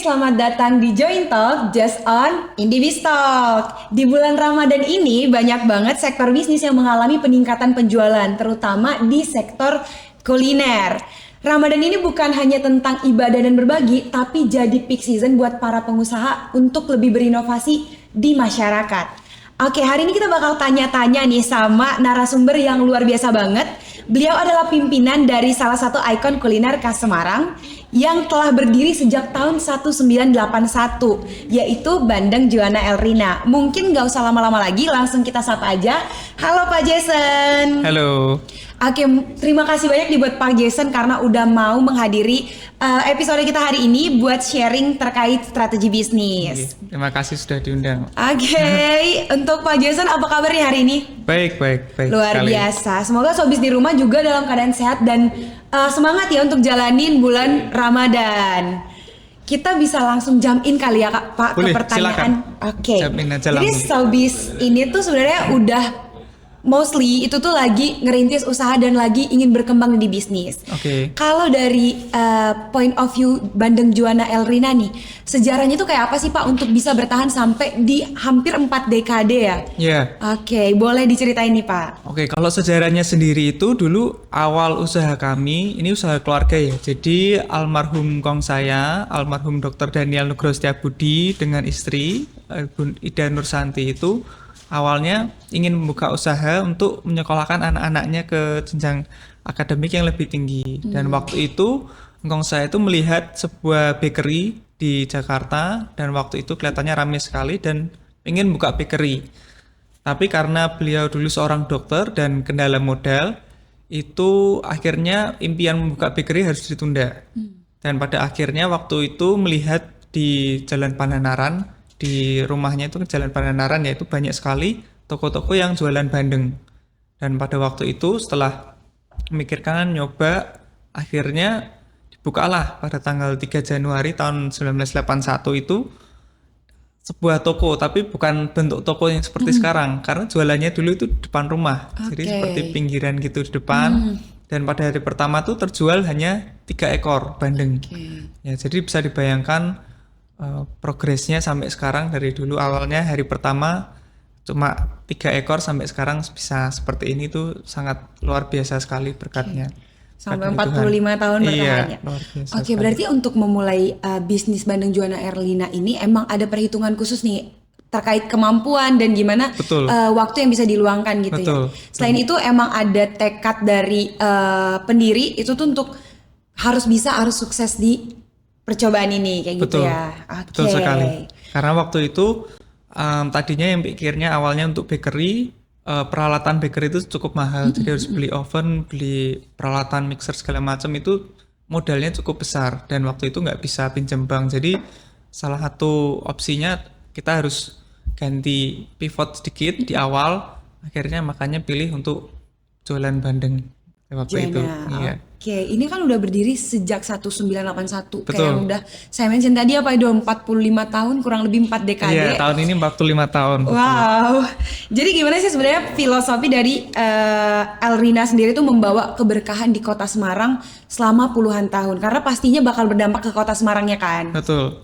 selamat datang di Join Talk Just on Indie Talk. Di bulan Ramadan ini banyak banget sektor bisnis yang mengalami peningkatan penjualan, terutama di sektor kuliner. Ramadan ini bukan hanya tentang ibadah dan berbagi, tapi jadi peak season buat para pengusaha untuk lebih berinovasi di masyarakat. Oke, hari ini kita bakal tanya-tanya nih sama narasumber yang luar biasa banget. Beliau adalah pimpinan dari salah satu ikon kuliner khas Semarang yang telah berdiri sejak tahun 1981, yaitu Bandeng Juana Elrina. Mungkin gak usah lama-lama lagi, langsung kita sapa aja. Halo Pak Jason. Halo. Oke, terima kasih banyak nih buat Pak Jason karena udah mau menghadiri episode kita hari ini buat sharing terkait strategi bisnis. Terima kasih sudah diundang. Oke, untuk Pak Jason apa kabarnya hari ini? Baik. Luar sekali. biasa. Semoga sobis di rumah juga dalam keadaan sehat dan semangat ya untuk jalanin bulan Ramadan. Kita bisa langsung jump in kali ya Pak. Boleh, ke pertanyaan. Oke. Jump in aja Jadi langsung. sobis ini tuh sebenarnya udah mostly itu tuh lagi ngerintis usaha dan lagi ingin berkembang di bisnis. Oke. Kalau dari point of view Bandeng Juana Elrina nih, sejarahnya tuh kayak apa sih Pak untuk bisa bertahan sampai di hampir 4 dekade ya? Ya. Oke, boleh diceritain nih Pak. Oke, kalau sejarahnya sendiri itu dulu awal usaha kami, ini usaha keluarga ya. Jadi almarhum kong saya, almarhum Dr. Daniel Nugroho Setiabudi dengan istri Bu Ida Nursanti itu awalnya ingin membuka usaha untuk menyekolahkan anak-anaknya ke jenjang akademik yang lebih tinggi. Dan waktu itu engkong saya itu melihat sebuah bakery di Jakarta dan waktu itu kelihatannya ramai sekali dan ingin buka bakery. Tapi karena beliau dulu seorang dokter dan kendala modal, itu akhirnya impian membuka bakery harus ditunda. Dan pada akhirnya waktu itu melihat di Jalan Pananaran, di rumahnya itu Jalan Pananaran, yaitu banyak sekali toko-toko yang jualan bandeng. Dan pada waktu itu setelah memikirkan nyoba, akhirnya dibukalah pada tanggal 3 Januari tahun 1981 itu sebuah toko, tapi bukan bentuk toko yang seperti sekarang, karena jualannya dulu itu depan rumah. Jadi seperti pinggiran gitu di depan. Dan pada hari pertama tuh terjual hanya 3 ekor bandeng. Ya, jadi bisa dibayangkan progresnya sampai sekarang dari dulu awalnya hari pertama cuma 3 ekor sampai sekarang bisa seperti ini tuh sangat luar biasa sekali berkatnya. Sampai 45 tahun bertahan ya. Oke, berarti untuk memulai bisnis Bandeng Juana Elrina ini emang ada perhitungan khusus nih terkait kemampuan dan gimana waktu yang bisa diluangkan gitu. Ya. Selain itu emang ada tekad dari pendiri itu tuh untuk harus sukses di percobaan ini kayak gitu ya. Betul sekali. Karena waktu itu tadinya yang pikirnya awalnya untuk bakery, peralatan bakery itu cukup mahal, jadi harus beli oven, beli peralatan mixer segala macam, itu modalnya cukup besar dan waktu itu nggak bisa pinjam bank. Jadi salah satu opsinya kita harus ganti pivot sedikit di awal, akhirnya makanya pilih untuk jualan bandeng waktu itu. Iya. Oke, ini kan udah berdiri sejak 1981. Kayak yang udah saya mention tadi apa itu 45 tahun, kurang lebih 4 dekade. Iya, tahun ini 45 tahun. Wow. Jadi gimana sih sebenarnya filosofi dari Elrina sendiri tuh membawa keberkahan di Kota Semarang selama puluhan tahun? Karena pastinya bakal berdampak ke Kota Semarangnya kan. Betul.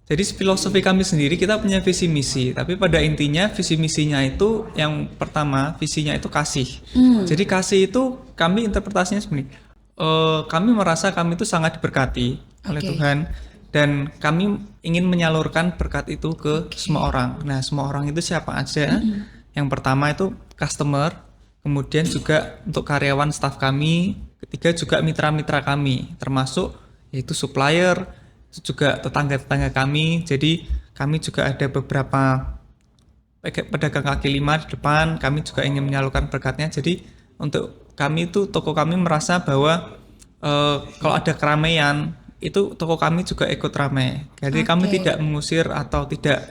Jadi filosofi kami sendiri, kita punya visi misi, tapi pada intinya visi misinya itu yang pertama, visinya itu kasih. Jadi kasih itu kami interpretasinya sebenarnya kami merasa kami itu sangat diberkati oleh Tuhan dan kami ingin menyalurkan berkat itu ke semua orang. Nah, semua orang itu siapa aja? Yang pertama itu customer, kemudian juga untuk karyawan staf kami, ketiga juga mitra-mitra kami, termasuk yaitu supplier, juga tetangga-tetangga kami. Jadi kami juga ada beberapa pedagang kaki lima di depan, kami juga ingin menyalurkan berkatnya. Jadi untuk kami itu, toko kami merasa bahwa kalau ada keramaian itu toko kami juga ikut ramai. Jadi kami tidak mengusir atau tidak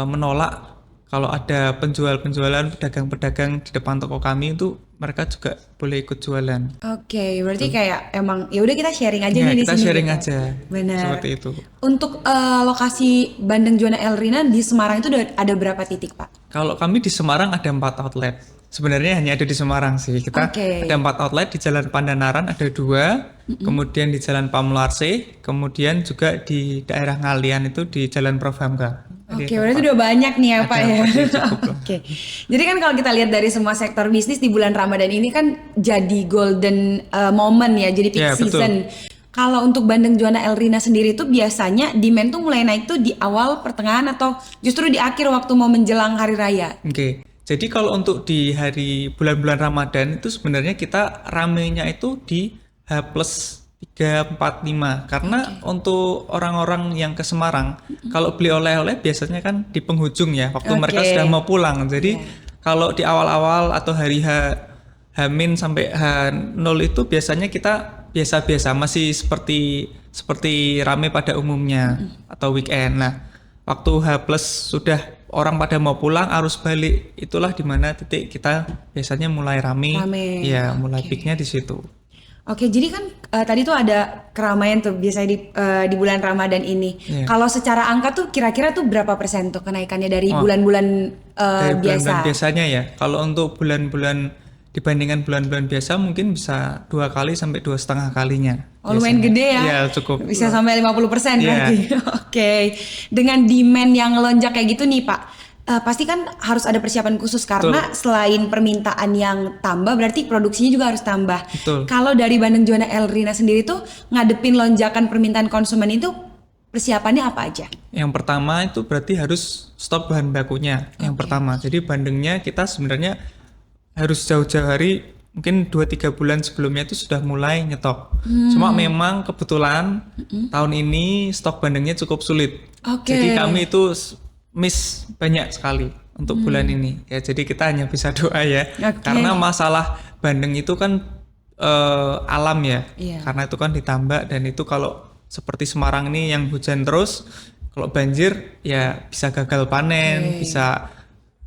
menolak kalau ada penjualan pedagang-pedagang di depan toko kami itu mereka juga boleh ikut jualan. Oke, berarti kayak emang ya udah kita sharing aja nih di sini. Kita sharing aja. Benar. Seperti itu. Untuk lokasi Bandeng Juana Elrina di Semarang itu ada berapa titik, Pak? Kalau kami di Semarang ada 4 outlet. sebenarnya hanya ada di Semarang sih. Kita Oke. ada 4 outlet, di Jalan Pandanaran ada 2, kemudian di Jalan Pamularse, kemudian juga di daerah Ngalian itu di Jalan Prof Hamka. Jadi Oke, ada berarti 4. udah banyak nih ya Ada Pak ya. 4 sih, cukup lah. Oke. Jadi kan kalau kita lihat dari semua sektor bisnis di bulan Ramadan ini kan jadi golden moment ya, jadi peak Ya, betul. season. Kalau untuk Bandeng Juana Elrina sendiri tuh biasanya demand tuh mulai naik tuh di awal, pertengahan atau justru di akhir waktu mau menjelang hari raya. Oke. Jadi kalau untuk di hari bulan-bulan Ramadan itu sebenarnya kita ramenya itu di H plus 3, 4, 5. Karena untuk orang-orang yang ke Semarang, kalau beli oleh-oleh biasanya kan di penghujung ya, waktu mereka Oke. sudah mau pulang. Jadi kalau di awal-awal atau hari H-min sampai H0 itu biasanya kita biasa-biasa, masih seperti rame pada umumnya atau weekend. Nah, waktu H plus sudah orang pada mau pulang, arus balik, itulah dimana titik kita biasanya mulai rame. Rame. Ya, mulai Oke. peaknya di situ. Oke, jadi kan tadi tuh ada keramaian tuh biasanya di bulan Ramadan ini. Iya. Kalau secara angka tuh kira-kira tuh berapa persen tuh kenaikannya dari Oh, bulan-bulan Dari biasa? bulan-bulan biasanya ya. Kalau untuk bulan-bulan dibandingkan bulan-bulan biasa mungkin bisa 2 kali sampai 2,5 kalinya. Oh, lumayan biasanya. gede ya. Iya, cukup. Bisa sampai 50% Iya. berarti. Oke. Dengan demand yang melonjak kayak gitu nih, Pak. Pasti kan harus ada persiapan khusus karena selain permintaan yang tambah berarti produksinya juga harus tambah. Betul. Kalau dari Bandeng Juana Elrina sendiri tuh ngadepin lonjakan permintaan konsumen itu persiapannya apa aja? Yang pertama itu berarti harus stok bahan bakunya. Yang pertama. Jadi bandengnya kita sebenarnya harus jauh-jauh hari, mungkin 2-3 bulan sebelumnya itu sudah mulai nyetok. Cuma memang kebetulan tahun ini stok bandengnya cukup sulit. Oke. Jadi kami itu miss banyak sekali untuk bulan ini. Ya, jadi kita hanya bisa doa ya. Oke. Karena masalah bandeng itu kan alam ya. Iya. Karena itu kan ditambak, dan itu kalau seperti Semarang ini yang hujan terus, kalau banjir ya bisa gagal panen, bisa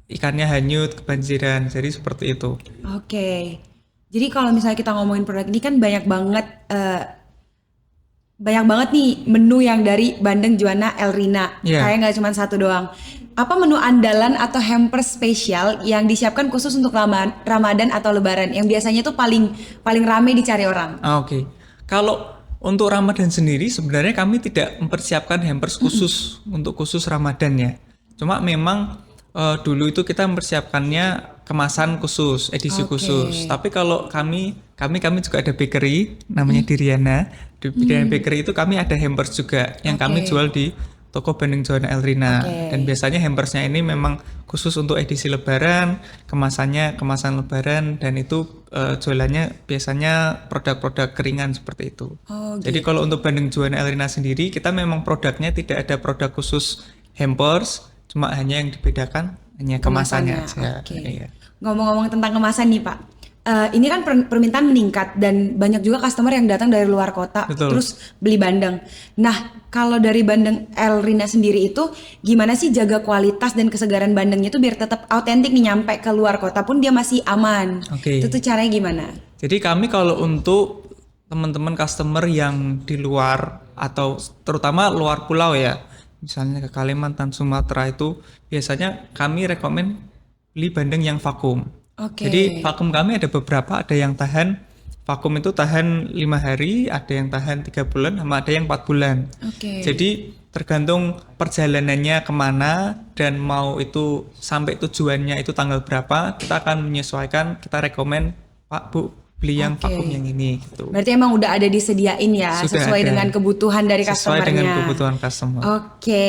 ikannya hanyut, kebanjiran. Jadi seperti itu. Oke. Jadi kalau misalnya kita ngomongin produk ini kan banyak banget nih menu yang dari Bandeng Juana Elrina. Iya. Kayak nggak cuma satu doang. Apa menu andalan atau hampers spesial yang disiapkan khusus untuk Ramadan atau Lebaran yang biasanya tuh paling rame dicari orang? Oke. Kalau untuk Ramadan sendiri sebenarnya kami tidak mempersiapkan hampers khusus untuk khusus Ramadan ya. Cuma memang dulu itu kita mempersiapkannya kemasan khusus, edisi Oke. khusus. Tapi kalau kami juga ada bakery namanya Diriana. Di Diriana Bakery itu kami ada hampers juga yang kami Oke. jual di toko Bandeng Juana Elrina. Oke. Dan biasanya hampersnya ini memang khusus untuk edisi Lebaran, kemasannya kemasan Lebaran, dan itu jualannya biasanya produk-produk keringan seperti itu. Oh, Jadi kalau untuk Bandeng Juana Elrina sendiri, kita memang produknya tidak ada produk khusus hampers, cuma hanya yang dibedakan hanya kemasannya aja. Oke. Iya. Ngomong-ngomong tentang kemasan nih Pak, ini kan permintaan meningkat dan banyak juga customer yang datang dari luar kota, Betul. terus beli bandeng. Nah, kalau dari Bandeng Elrina sendiri itu gimana sih jaga kualitas dan kesegaran bandengnya itu biar tetap autentik nih nyampe ke luar kota pun dia masih aman. Oke. Itu tuh caranya gimana? Jadi kami kalau untuk teman-teman customer yang di luar atau terutama luar pulau ya, misalnya ke Kalimantan, Sumatera, itu biasanya kami rekomen beli bandeng yang vakum. Oke. Jadi vakum kami ada beberapa, ada yang tahan vakum itu tahan 5 hari, ada yang tahan 3 bulan, sama ada yang 4 bulan. Oke. Jadi tergantung perjalanannya kemana dan mau itu sampai tujuannya itu tanggal berapa, kita akan menyesuaikan, kita rekomen Pak Bu beli yang Oke. vakum yang ini gitu. Berarti emang udah ada disediain ya Sudah sesuai ada. dengan kebutuhan dari Sesuai customernya. dengan kebutuhan customer. Oke.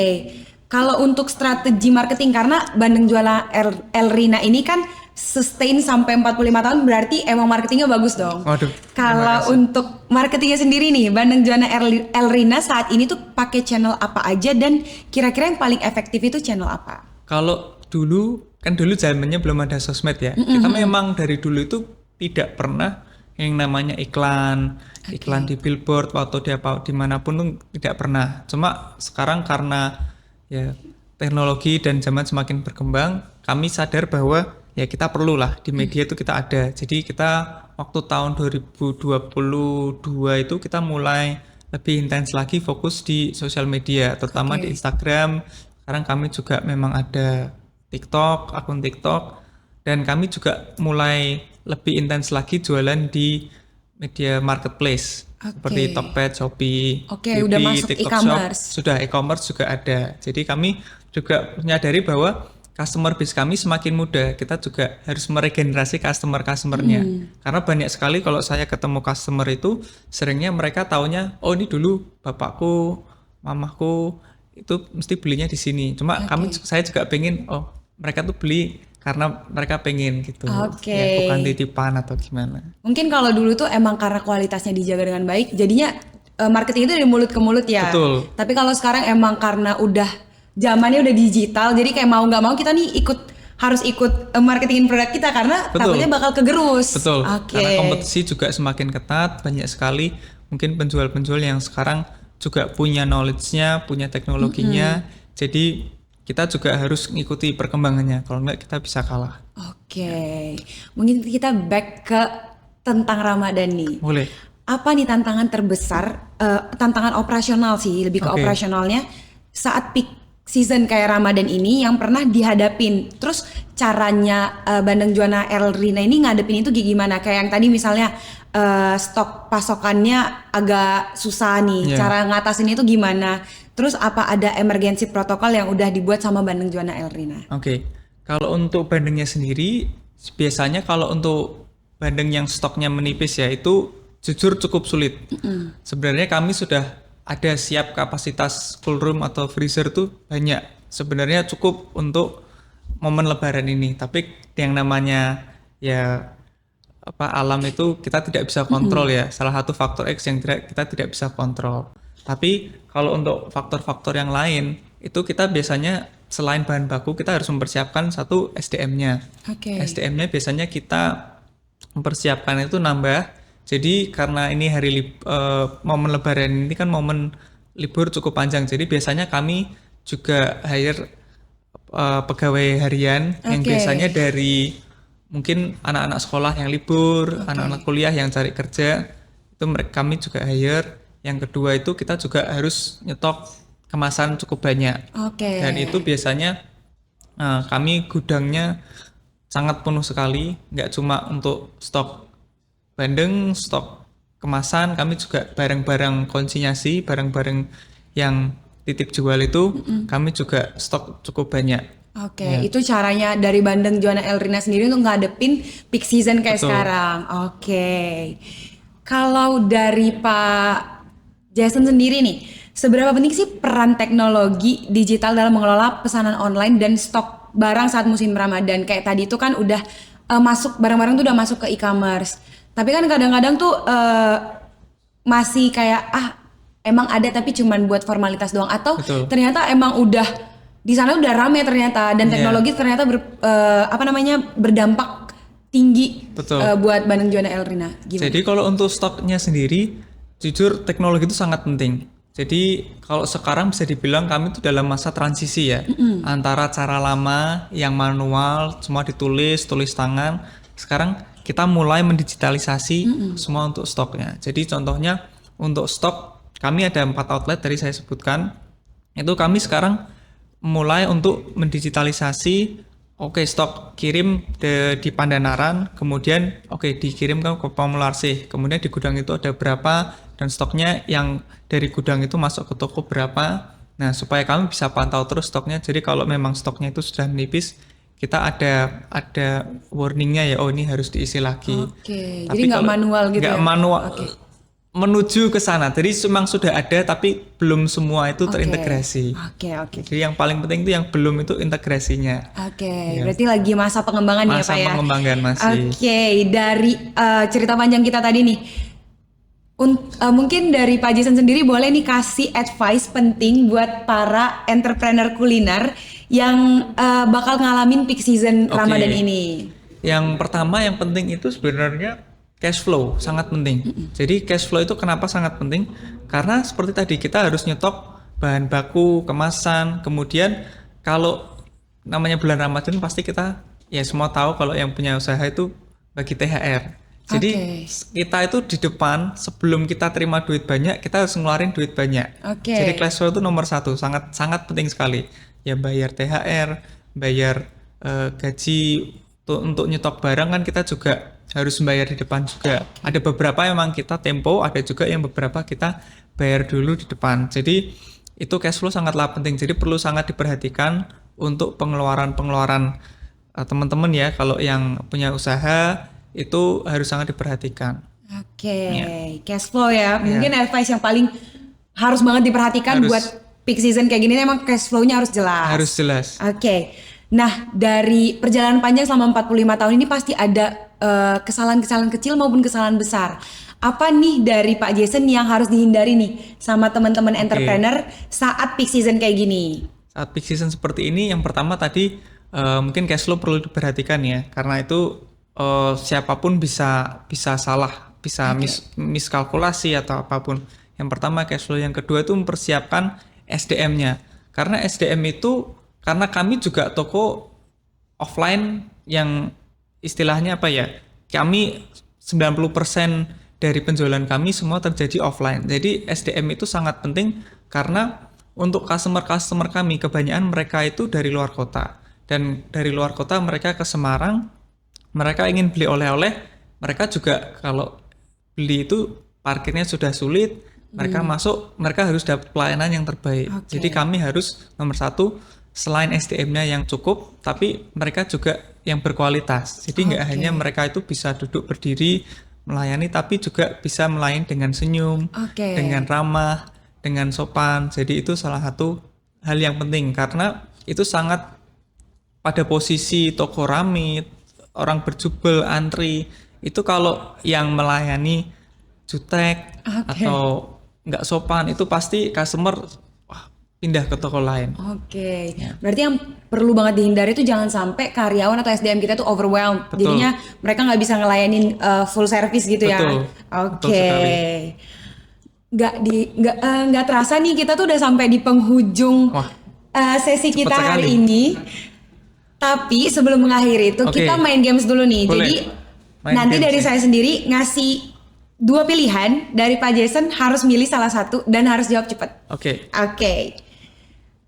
Kalau untuk strategi marketing karena Bandeng Juana Elrina ini kan sustain sampai 45 tahun berarti emang marketingnya bagus dong. Waduh, Kalau untuk marketingnya sendiri nih, Bandeng Juana Elrina saat ini tuh pakai channel apa aja dan kira-kira yang paling efektif itu channel apa? Kalau dulu zamannya belum ada sosmed ya. Kita memang dari dulu itu tidak pernah yang namanya iklan di billboard atau dimanapun tuh tidak pernah. Cuma sekarang karena ya teknologi dan zaman semakin berkembang, kami sadar bahwa ya kita perlulah di media itu kita ada. Jadi kita waktu tahun 2022 itu kita mulai lebih intens lagi fokus di sosial media, terutama di Instagram. Sekarang kami juga memang ada TikTok, akun TikTok. Dan kami juga mulai lebih intens lagi jualan di media marketplace seperti Tokped, Shopee, Oke, udah masuk TikTok e-commerce. Shop, sudah e-commerce juga ada. Jadi kami juga menyadari bahwa customer base kami semakin muda. Kita juga harus meregenerasi customer-customernya. Karena banyak sekali kalau saya ketemu customer itu seringnya mereka taunya, oh ini dulu bapakku, mamaku itu mesti belinya di sini. Cuma saya juga pengen, oh mereka tuh beli karena mereka pengen gitu. Oke. Ya, bukan titipan atau gimana. Mungkin kalau dulu tuh emang karena kualitasnya dijaga dengan baik, jadinya marketing itu dari mulut ke mulut ya. Betul. Tapi kalau sekarang emang karena udah zamannya udah digital, jadi kayak mau nggak mau kita nih harus ikut marketingin produk kita karena takutnya bakal kegerus. Betul. Oke. Karena kompetisi juga semakin ketat, banyak sekali mungkin penjual-penjual yang sekarang juga punya knowledge-nya, punya teknologinya. Jadi kita juga harus ngikuti perkembangannya. Kalau enggak kita bisa kalah. Oke. Mungkin kita back ke tentang Ramadan nih. Boleh. Apa nih tantangan terbesar, tantangan operasional sih, lebih ke operasionalnya saat peak season kayak Ramadan ini yang pernah dihadapin. Terus caranya Bandeng Juana Elrina ini ngadepin itu gimana? Kayak yang tadi misalnya stok pasokannya agak susah nih. Cara ngatasin itu gimana? Terus apa ada emergency protokol yang udah dibuat sama Bandeng Juana Elrina? Oke. Kalau untuk bandengnya sendiri, biasanya kalau untuk bandeng yang stoknya menipis ya itu jujur cukup sulit. Sebenarnya kami sudah ada siap kapasitas cool room atau freezer tuh banyak. Sebenarnya cukup untuk momen lebaran ini. Tapi yang namanya ya alam itu kita tidak bisa kontrol ya. Salah satu faktor X yang kita tidak bisa kontrol. Tapi kalau untuk faktor-faktor yang lain itu kita biasanya selain bahan baku kita harus mempersiapkan satu SDM-nya. SDM-nya biasanya kita mempersiapkan itu nambah. Jadi karena ini momen lebaran ini kan momen libur cukup panjang. Jadi biasanya kami juga hire pegawai harian yang biasanya dari mungkin anak-anak sekolah yang libur, anak-anak kuliah yang cari kerja, itu kami juga hire. Yang kedua itu kita juga harus nyetok kemasan cukup banyak. Dan itu biasanya kami gudangnya sangat penuh sekali, nggak cuma untuk stok bandeng, stok kemasan, kami juga barang-barang konsinyasi, barang-barang yang titip jual itu kami juga stok cukup banyak. Itu caranya dari Bandeng Juana Elrina sendiri untuk ngadepin peak season kayak sekarang. Kalau dari Pak Jason sendiri nih, seberapa penting sih peran teknologi digital dalam mengelola pesanan online dan stok barang saat musim Ramadan? Kayak tadi itu kan udah masuk barang-barang tuh udah masuk ke e-commerce. Tapi kan kadang-kadang tuh masih kayak emang ada tapi cuman buat formalitas doang atau ternyata emang udah di sana udah rame ternyata dan teknologi ternyata berdampak tinggi buat Bandeng Juana Elrina. Gimana? Jadi kalau untuk stoknya sendiri jujur teknologi itu sangat penting. Jadi kalau sekarang bisa dibilang kami itu dalam masa transisi ya. Antara cara lama yang manual, semua tulis tangan. Sekarang kita mulai mendigitalisasi semua untuk stoknya. Jadi contohnya untuk stok kami ada 4 outlet tadi saya sebutkan. Itu kami sekarang mulai untuk mendigitalisasi stok kirim di Pandanaran, kemudian dikirim ke Pamular C. Kemudian di gudang itu ada berapa dan stoknya yang dari gudang itu masuk ke toko berapa. Nah, supaya kami bisa pantau terus stoknya. Jadi kalau memang stoknya itu sudah menipis, kita ada warningnya ya, ini harus diisi lagi. Jadi nggak manual gitu nggak ya? Manual. Menuju ke sana. Jadi memang sudah ada tapi belum semua itu terintegrasi. Jadi yang paling penting itu yang belum itu integrasinya. Berarti lagi masa pengembangan ya Pak ya? Masa pengembangan masih. Dari cerita panjang kita tadi nih, mungkin dari Pak Jason sendiri boleh nih kasih advice penting buat para entrepreneur kuliner yang bakal ngalamin peak season Ramadan ini. Yang pertama yang penting itu sebenarnya cash flow sangat penting. Jadi cash flow itu kenapa sangat penting? Karena seperti tadi kita harus nyetok bahan baku, kemasan, kemudian kalau namanya bulan Ramadan pasti kita ya semua tahu kalau yang punya usaha itu bagi THR. Jadi kita itu di depan sebelum kita terima duit banyak kita harus ngeluarin duit banyak. Jadi cash flow itu nomor 1, sangat penting sekali. Ya bayar THR, bayar gaji untuk nyetok barang kan kita juga harus bayar di depan juga. Ada beberapa memang kita tempo, ada juga yang beberapa kita bayar dulu di depan. Jadi itu cash flow sangatlah penting. Jadi perlu sangat diperhatikan untuk pengeluaran-pengeluaran teman-teman ya. Kalau yang punya usaha itu harus sangat diperhatikan. Oke, cash flow ya. Mungkin advice yang paling harus banget diperhatikan buat peak season kayak gini emang cash flow-nya harus jelas. Harus jelas. Oke. Nah, dari perjalanan panjang selama 45 tahun ini pasti ada kesalahan-kesalahan kecil maupun kesalahan besar. Apa nih dari Pak Jason yang harus dihindari nih sama teman-teman entrepreneur saat peak season kayak gini? Saat peak season seperti ini, yang pertama tadi mungkin cash flow perlu diperhatikan ya, karena itu siapapun bisa salah, bisa miskalkulasi atau apapun. Yang pertama cash flow, yang kedua itu mempersiapkan SDM-nya. Karena SDM itu, karena kami juga toko offline yang istilahnya apa ya, kami 90% dari penjualan kami semua terjadi offline. Jadi SDM itu sangat penting karena untuk customer kami kebanyakan mereka itu dari luar kota. Dan dari luar kota mereka ke Semarang, mereka ingin beli oleh-oleh, mereka juga kalau beli itu parkirnya sudah sulit, mereka masuk, mereka harus dapat pelayanan yang terbaik. Jadi kami harus nomor satu, selain SDM-nya yang cukup, tapi mereka juga yang berkualitas. Jadi nggak hanya mereka itu bisa duduk berdiri melayani, tapi juga bisa melayani dengan senyum, dengan ramah, dengan sopan. Jadi itu salah satu hal yang penting karena itu sangat pada posisi toko rame, orang berjubel, antri. Itu kalau yang melayani jutek atau nggak sopan, itu pasti customer pindah ke toko lain. Berarti yang perlu banget dihindari itu jangan sampai karyawan atau SDM kita tuh overwhelmed. Jadinya mereka nggak bisa ngelayanin full service gitu ya. Nggak terasa nih kita tuh udah sampai di penghujung sesi kita hari ini. Tapi sebelum mengakhiri itu kita main games dulu nih. Boleh. Jadi nanti dari saya sendiri ngasih 2 pilihan dari Pak Jason, harus milih salah satu dan harus jawab cepat. Oke.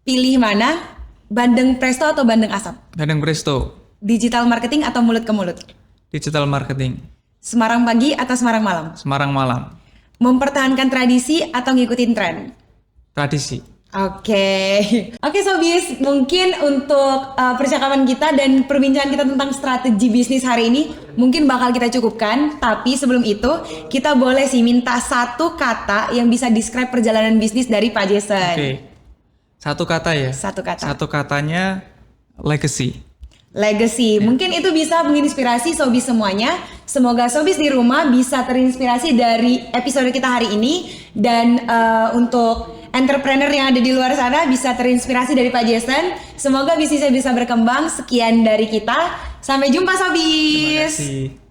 Pilih mana? Bandeng Presto atau bandeng asap? Bandeng Presto. Digital marketing atau mulut ke mulut? Digital marketing. Semarang pagi atau Semarang malam? Semarang malam. Mempertahankan tradisi atau ngikutin tren? Tradisi. Oke, Sobis, mungkin untuk percakapan kita dan perbincangan kita tentang strategi bisnis hari ini mungkin bakal kita cukupkan. Tapi sebelum itu kita boleh sih minta satu kata yang bisa describe perjalanan bisnis dari Pak Jason. Satu kata ya? Satu kata. Satu katanya legacy. Mungkin itu bisa menginspirasi Sobis semuanya. Semoga Sobis di rumah bisa terinspirasi dari episode kita hari ini. Dan untuk entrepreneur yang ada di luar sana bisa terinspirasi dari Pak Jason. Semoga bisnisnya bisa berkembang. Sekian dari kita. Sampai jumpa Sobis. Terima kasih.